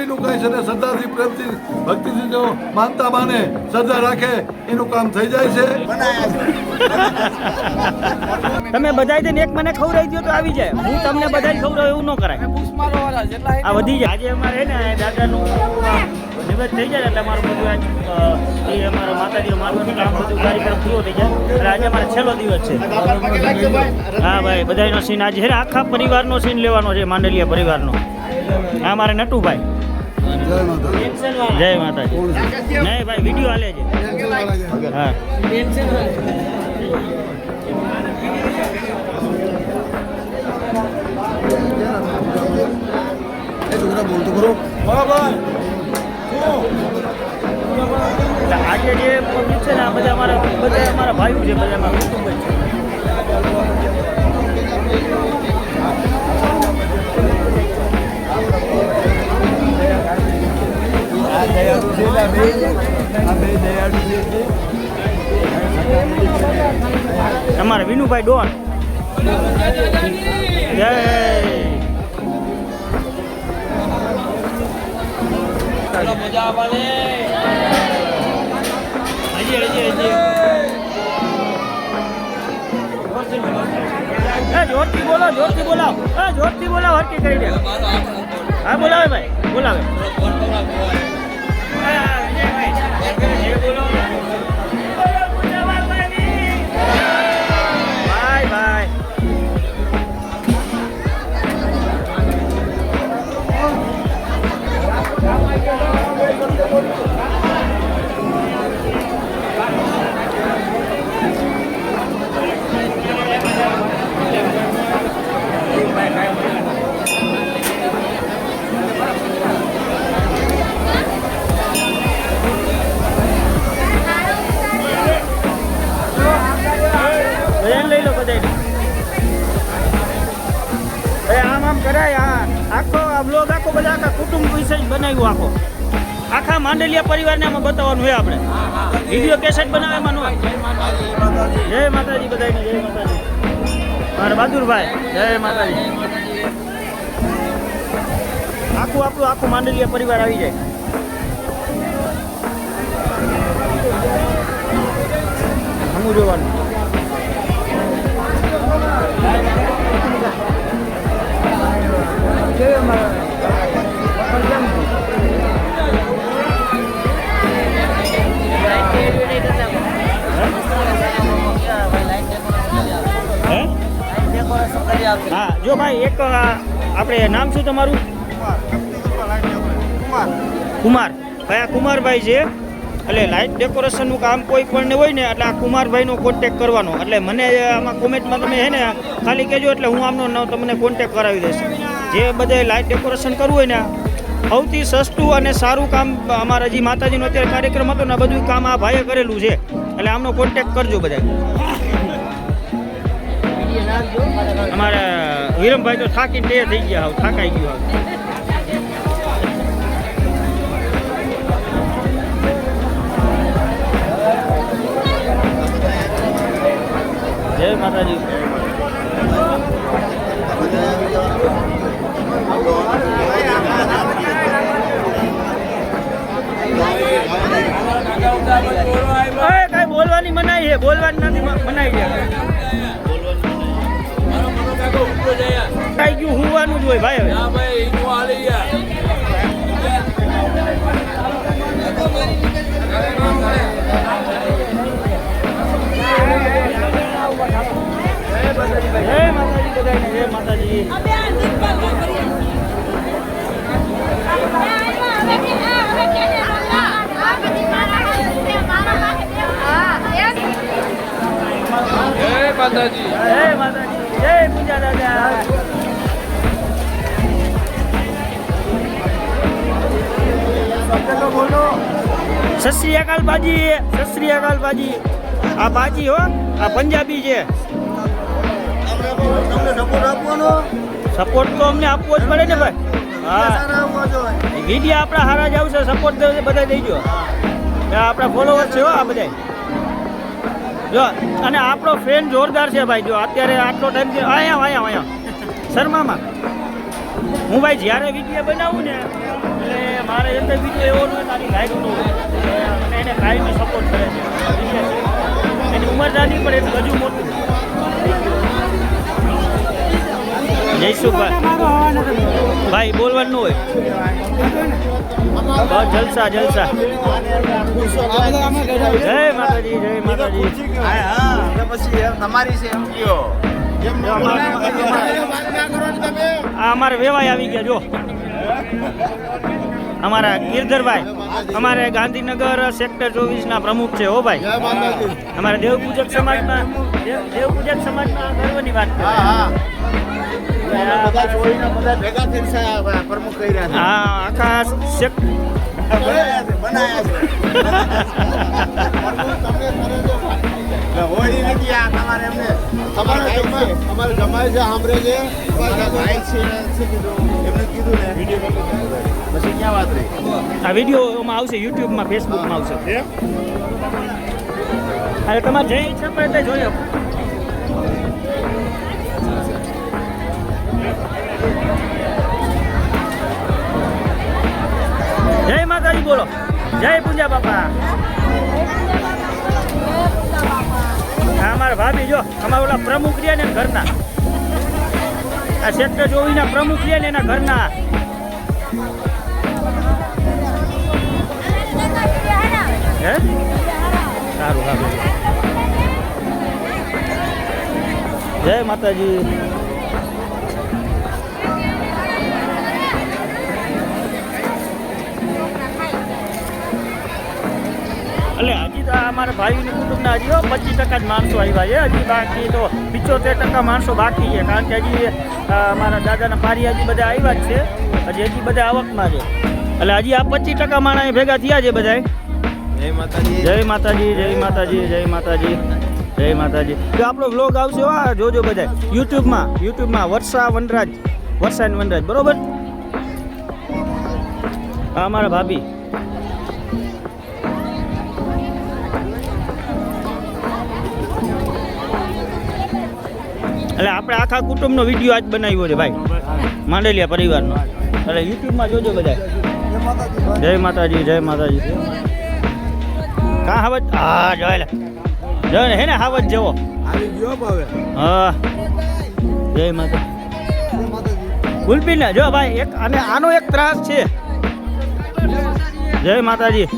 કહે છે ને શ્રદ્ધાથી પ્રેમથી ભક્તિથી જો માનતા માને શ્રદ્ધા રાખે એનું કામ થઈ જાય છે. તમે બધાય જઈને એક મને ખવડાવી દો તો આવી જાય. હું તમને બધાય ખવડાવું એવું ન કરાય. આ વધી જાય. આજે અમારે ને દાદાનું નિવેદ થઈ જાય એટલે અમારું બધું એ અમારો માતાજીનો મારવાનું કામ બધું કાર્યક્રમ પૂરો થઈ જાય એટલે આજે અમારે છેલ્લો દિવસ છે. હા ભાઈ બધાનો સીન આજે છે આખા પરિવારનો સીન લેવાનો છે માંડલિયા પરિવારનો. હા મારે નટુભાઈ જય માતાજી. નહીં ભાઈ વિડીયો હાલે છે. હા આજે જે પબ્લિક છે ને આ બધા અમારા ભાઈઓ છે બધા અમારા કુટુંબ જ છે. અમારે વિનુભાઈ ડોન જય મજા આવે. જોરથી બોલો જોરથી બોલાવો. જોરથી બોલાવો હરકી કરી દે. હા બોલાવે ભાઈ બોલાવે. આખો બધા આખા કુટુંબ વિશે જ બનાવ્યું. આખા માંડલિયા પરિવારને આમાં બતાવવાનું હોય. આપણે વિડીયો કેસેટ બનાવવામાં ન હોય. જય માતાજી બધાને જય માતાજી. મારા બહાદુરભાઈ જય માતાજી. આખું માંડલિયા પરિવાર આવી જાય. હમું જોવાનું. હા જો ભાઈ એક આપણે નામ શું તમારું? કુમાર ભાઈ. આ કુમારભાઈ છે એટલે લાઇટ ડેકોરેશનનું કામ કોઈ પણ હોય ને એટલે આ કુમારભાઈનો કોન્ટેક કરવાનો. એટલે મને આમાં કોમેન્ટમાં તમે હે ને ખાલી કહેજો એટલે હું આમનો તમને કોન્ટેક કરાવી દઈશ. જે બધે લાઇટ ડેકોરેશન કરવું હોય ને સૌથી સસ્તું અને સારું કામ અમારા જે માતાજીનો અત્યારે કાર્યક્રમ હતો ને બધું કામ આ ભાઈએ કરેલું છે. એટલે આમનો કોન્ટેક કરજો બધા. અમારા વિરમભાઈ તો થાકીને તે થઈ ગયા. થાકાઈ ગયું. જય માતાજી. કઈ બોલવાની મનાઈ છે. બોલવાની નથી મનાઈ છે. કઈ ગયું હોવાનું જ હોય ભાઈ. હવે જય માતાજી બધાને જય માતાજી. જય માતાજી જય માતાજી જય પૂજા દાદા. સત શ્રી અકાલ બાજી. સત શ્રી અકાલ બાજી. આ બાજી હો આ પંજાબી છે. સપોર્ટ તો અમને આપવો જ પડે ને ભાઈ. હા વિડીયો આપણા હારા જ આવશે. સપોર્ટ બધા દઈજો. આપણા ફોલોવર છે હો આ બધા. જો અને આપણો ફેન જોરદાર છે ભાઈ. જો અત્યારે આટલો ટાઈમ છે અહીંયા શર્મામાં હું ભાઈ જ્યારે વિડીયો બનાવું ને એટલે અમારે એક વિડીયો એવો ન હોય તારી ગાઈડ ન હોય અને એને કાયમી સપોર્ટ કરે છે એની ઉંમર નાની પણ એટલું હજુ મોટું જયસુભાઈ ભાઈ બોલવાનું હોય બસ જલસા જલસા જય માતાજી જય માતાજી તમારી છે એમ કયો આ અમારે વેવાય આવી ગયા જો અમારા ગિરધરભાઈ અમારે ગાંધીનગર સેક્ટર 24 ના પ્રમુખ છે હો ભાઈ અમારા દેવપૂજક સમાજમાં ગર્વની વાત છે બધા જોઈને બધા ભેગા થઈને પ્રમુખ કરી રહ્યા હા આખા છે હોળી નથી આ તમારે એમને અમારે જમાય છે સાંભળે છે ભાઈ છે એમને કીધું ને પછી ક્યાં વાત રહી આ વિડીયોમાં આવશે યુટ્યુબમાં ફેસબુકમાં આવશે અરે તમારે જે ઈચ્છા પડે તે જોઈ શકો જય માતાજી બોલો જય પૂજા બાપા અમારા ભાભી જો અમારા ઓલા પ્રમુખ રહ્યા ને ઘરના આ સેક્ટર 24 ના પ્રમુખ રહ્યા ને એના ઘરના હે સારું સારું જય માતાજી એટલે હજી તો અમારા ભાઈની કુટુંબના હજી 25% જ માણસો આવ્યા છે હજી બાકી તો 75% માણસો બાકી છે કારણ કે હજી અમારા દાદાના પારી હજી બધા આવ્યા જ છે હજી બધા આવકમાં છે એટલે હજી આ 25% માણસ ભેગા થયા છે બધા જય માતાજી જય માતાજી જય માતાજી જય માતાજી જય માતાજી જો આપણો વ્લોગ આવશે આ જોજો બધા યુટ્યુબમાં વર્ષા વનરાજ બરોબર આ અમારા ભાભી એટલે આપણે આખા કુટુંબનો વિડીયો આજ બનાવ્યો છે ભાઈ માંડલિયા પરિવારનો એટલે યુટ્યુબમાં જોજો બધા જય માતાજી કા હાવત હા જોય ને હે ને હાવત જેવો આવી ગયો હવે હા જય માતા ગુલપી ને જો ભાઈ એક અને આનો એક ત્રાસ છે જય માતાજી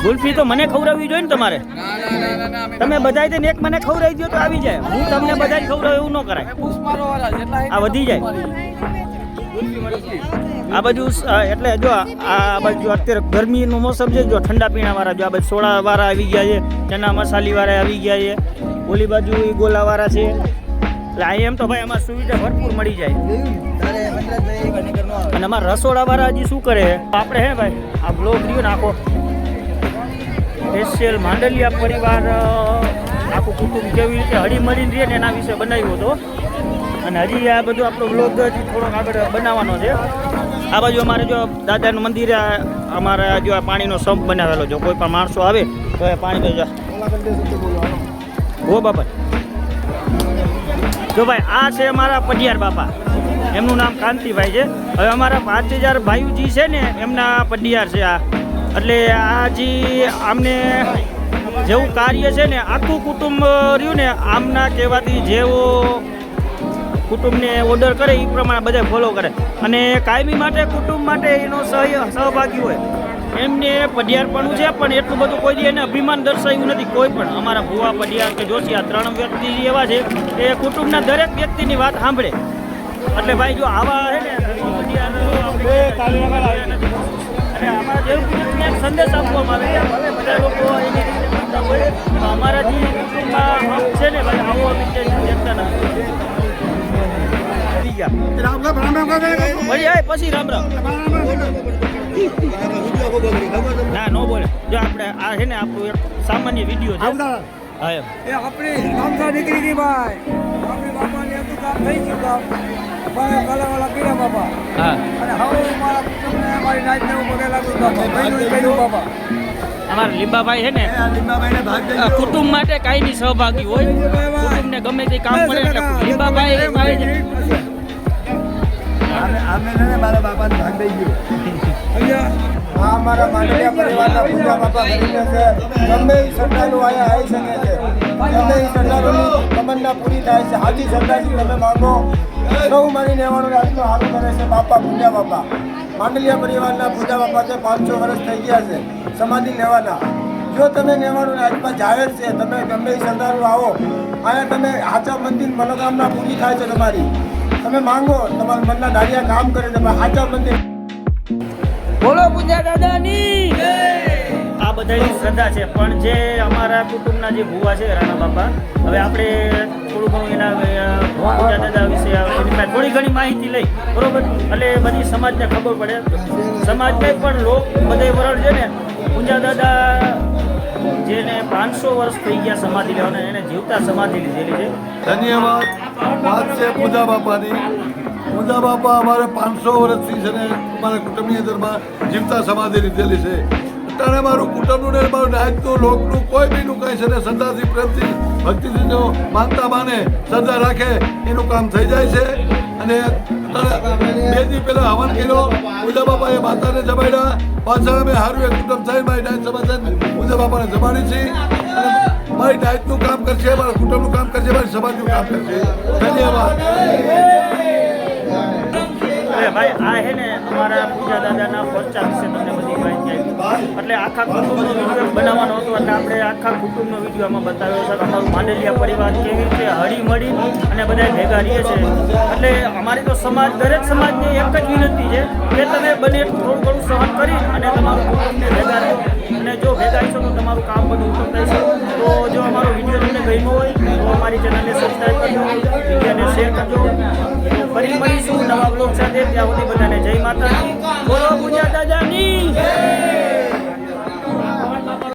ગુલ્ફી તો મને ખવડાવવી જોઈએ ને તમારે તમે બધાય થઈને એક મને ખવડાવી દો તો આવી જાય હું તમને બધાય ખવડાવ એવું ન કરાય આ વધી જાય આ બાજુ એટલે જો આ બાજુ અત્યારે ગરમીનું મોસમ છે જો ઠંડા પીણા વાળા જો આ બાજુ સોડા વાળા આવી ગયા છે ચના મસાલી વાળા આવી ગયા છે ઓલી બાજુ ગોલા વાળા છે એટલે અહીં એમ તો ભાઈ અમારે સુવિધા ભરપૂર મળી જાય અને અમારા રસોડા વાળા હજી શું કરે આપણે હે ભાઈ આ બ્લોગ રહ્યો ને આખો સ્પેશિયલ માંડલિયા પરિવાર આખું કુટુંબ કેવી રીતે હળી મળીને રહે ને એના વિશે બનાવ્યો હતો અને હજી આ બધું આપણો બ્લોગ હજી થોડોક આગળ બનાવવાનો છે આ બાજુ અમારે જો દાદાનું મંદિર અમારે જો આ પાણીનો સંપ બનાવેલો જો કોઈ પણ માણસો આવે તો એ પાણી તો હો બાપા જો ભાઈ આ છે અમારા પઢિયાર બાપા એમનું નામ કાંતિભાઈ છે હવે અમારા 5000 ભાઈજી છે ને એમના પઢિયાર છે આ એટલે આ જે આમને જેવું કાર્ય છે ને આખું કુટુંબ રહ્યું ને આમના કહેવાથી જેવો કુટુંબને ઓર્ડર કરે એ પ્રમાણે બધા ફોલો કરે અને કાયમી માટે કુટુંબ માટે એનો સહભાગી હોય એમને પઢિયારપણું છે પણ એટલું બધું કોઈ એને અભિમાન દર્શાવ્યું નથી કોઈ પણ અમારા ભુવા પઢિયાર કે જોશી આ 3 વ્યક્તિ એવા છે કે કુટુંબના દરેક વ્યક્તિની વાત સાંભળે એટલે ભાઈ જો આવા છે ને અને અમારા જેવું સંદેશ આપવામાં આવે ભલે બધા લોકો એની રીતે માનતા હોય અમારા જે કુટુંબમાં છે ને ભાઈ આવો અમે દેખતા નથી રામ પછી રામ ના નો બોલે જો આપણે આ છે ને આપણું એક સામાન્ય વિડીયો છે હા એમ એ આપણી કામતા નીકળી ગઈ ભાઈ આપણી બાપાને એટલું કામ થઈ ગયું કામ ભાઈ કલાવાળા પીરા બાપા હા અને હવે મારા કુટુંબને મારી નાચને હું પગે લાગુ બાપા ભાઈનું કહ્યું બાપા અમારા લીંબાભાઈ છે ને કુટુંબ માટે કાયમી સહભાગી હોય કુટુંબને ગમે તે કામ પડે એટલે લીંબાભાઈ આમે છે ને મારા બાપાને ભાગ દઈ ગયો. અહીંયા આ અમારા માંડલિયા પરિવારના પૂજા બાપા કરીને છે. ગમે એ શ્રદ્ધાળુ અહીંયા આવી શકે છે. ગમે એ શ્રદ્ધાળુની તમન્ના પૂરી થાય છે. હાજી શ્રદ્ધાથી તમે માંગો. સૌ મારી નેવાનું આજનો સારું કરે છે બાપા પૂજા બાપા. માંડલિયા પરિવારના પૂજા બાપા છે. 500 વર્ષ થઈ ગયા છે સમાધિ લેવાના. જો તમે નેવાનું આજમાં જાહેર છે, તમે ગમે એ શ્રદ્ધાળુ આવો અહીંયા તમે સાચા મંદિર મનોકામના પૂરી થાય છે તમારી. તમે માંગો, તમારા મનના ધાર્યા કામ કરે છે. સાચા મંદિર બોલો પૂજા દાદાની આ બધાની શ્રદ્ધા છે. પણ જે અમારા કુટુંબના જે ભુવા છે રાણા બાપા, હવે આપણે થોડું ઘણું એના પૂજા દાદા વિશે એની પાસે થોડી ઘણી માહિતી લઈ, બરોબર? એટલે બધી સમાજને ખબર પડે. સમાજને પણ લોક બધે વરણ છે ને પૂજા દાદા જેને 500 વર્ષ થઈ ગયા સમાધિ લેવાના, એને જીવતા સમાધિ લીધેલી છે. ધન્યવાદ. વાત છે પૂજા બાપાની. પૂજા બાપા અમારે 500 વર્ષથી છે ને અમારા કુટુંબની અંદરમાં જીવતા સમાધિ લીધેલી છે. અત્યારે મારું કુટુંબનું ને મારું નાયકનું લોકનું કોઈ બીનું કંઈ છે ને શ્રદ્ધાથી પ્રેમથી ભક્તિથી જો માનતા માને શ્રદ્ધા રાખે એનું કામ થઈ જાય છે. અને અત્યારે 2 દી પહેલાં હવન કર્યો. પૂજા બાપાએ માતાને જમાડ્યા. પાછા અમે સારું એક કુટુંબ થઈ મારી ડાયટ સમાધાન પૂજા બાપાને જમાડી છે. અને મારી ડાયટનું કામ કરશે, મારા કુટુંબનું કામ કરશે, મારી સમાજનું કામ કરશે. ધન્યવાદ. એટલે ભાઈ આ છે ને અમારા પૂજા દાદાના પરચા વિશે તમને બધી માહિતી આપી. એટલે આખા કુટુંબનો વિડીયો બનાવવાનો હતો, એટલે આપણે આખા કુટુંબનો વિડીયો આમાં બતાવ્યો છે. અમારું માંડલિયા પરિવાર કેવી રીતે હળી મળી અને બધા ભેગા રહીએ છે. એટલે અમારી તો સમાજ, દરેક સમાજની એક જ વિનંતી છે કે તમે બને થોડું ઘણું સહન કરી અને તમારું કુટુંબને ભેગા રહો. અને જો ભેગા છો તો તમારું કામ બધું ઉત્તમ થાય છે. તો જો અમારો વિડીયો તમને ગમ્યો હોય તો અમારી ચેનલને સબસ્ક્રાઈબ કરજો, વિડીયોને શેર કરજો. ફરી મળીશું નવા બ્લોગ સાથે. ત્યાં સુધી બધાને જય માતાજી. બોલો.